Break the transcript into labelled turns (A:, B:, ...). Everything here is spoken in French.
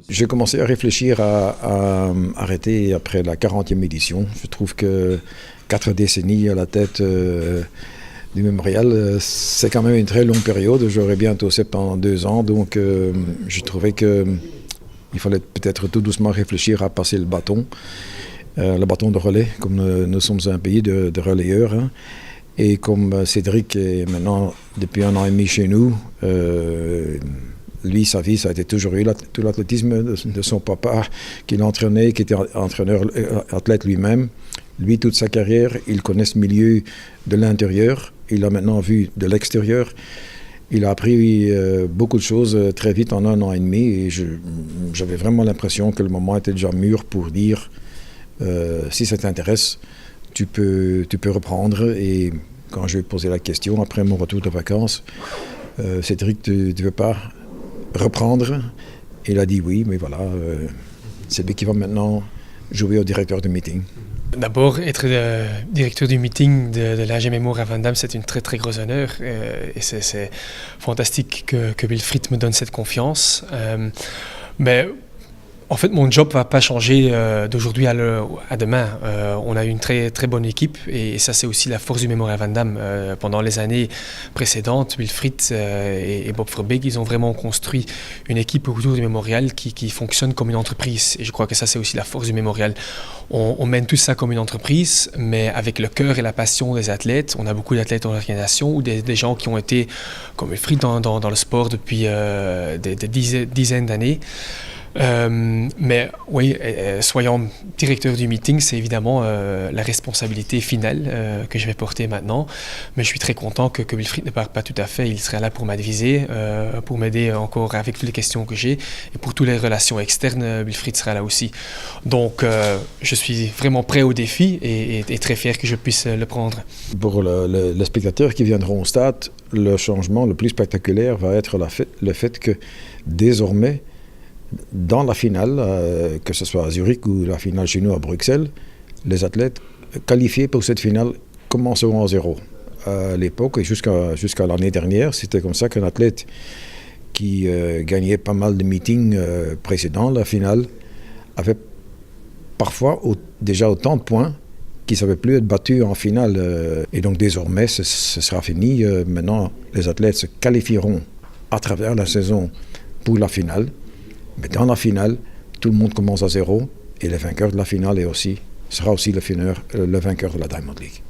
A: J'ai commencé à réfléchir à arrêter après la 40e édition. Je trouve que 4 décennies à la tête du mémorial, c'est quand même une très longue période. J'aurai bientôt 72 ans, donc je trouvais qu'il fallait peut-être tout doucement réfléchir à passer le bâton de relais, comme nous sommes un pays de relayeurs. Hein. Et comme Cédric est maintenant depuis 1 an et demi chez nous, lui, sa vie, ça a été toujours eu tout l'athlétisme de son papa, qui l'entraînait, qui était entraîneur athlète lui-même. Lui, toute sa carrière, il connaît ce milieu de l'intérieur. Il l'a maintenant vu de l'extérieur. Il a appris beaucoup de choses très vite en 1 an et demi. Et j'avais vraiment l'impression que le moment était déjà mûr pour dire si ça t'intéresse, tu peux reprendre. Et quand je lui ai posé la question, après mon retour de vacances, Cédric, tu ne veux pas reprendre? Il a dit oui, mais voilà, c'est lui qui va maintenant jouer au directeur de meeting.
B: D'abord, être directeur du meeting de l'AG Mémoire à Van Damme, c'est une très très grosse honneur et c'est fantastique que Wilfried me donne cette confiance. Mais en fait, mon job ne va pas changer d'aujourd'hui à demain. On a une très, très bonne équipe et ça, c'est aussi la force du Mémorial Van Damme. Pendant les années précédentes, Wilfried et Bob Verbeek, ils ont vraiment construit une équipe autour du Mémorial qui fonctionne comme une entreprise. Et je crois que ça, c'est aussi la force du Mémorial. On mène tout ça comme une entreprise, mais avec le cœur et la passion des athlètes. On a beaucoup d'athlètes dans l'organisation ou des gens qui ont été, comme Wilfried, dans le sport depuis des dizaines d'années. Mais oui, soyons directeur du meeting, c'est évidemment la responsabilité finale que je vais porter maintenant. Mais je suis très content que Wilfried ne parte pas tout à fait. Il sera là pour m'adviser, pour m'aider encore avec toutes les questions que j'ai. Et pour toutes les relations externes, Wilfried sera là aussi. Donc, je suis vraiment prêt au défi et très fier que je puisse le prendre.
A: Pour les spectateurs qui viendront au stade, le changement le plus spectaculaire va être le fait que désormais, dans la finale, que ce soit à Zurich ou la finale chez nous à Bruxelles, les athlètes qualifiés pour cette finale commenceront à 0. À l'époque et jusqu'à l'année dernière, c'était comme ça qu'un athlète qui gagnait pas mal de meetings précédents, la finale, avait parfois déjà autant de points qu'il ne savait plus être battu en finale. Et donc désormais, ce sera fini. Maintenant, les athlètes se qualifieront à travers la saison pour la finale. Mais dans la finale, tout le monde commence à 0 et le vainqueur de la finale sera aussi le vainqueur de la Diamond League.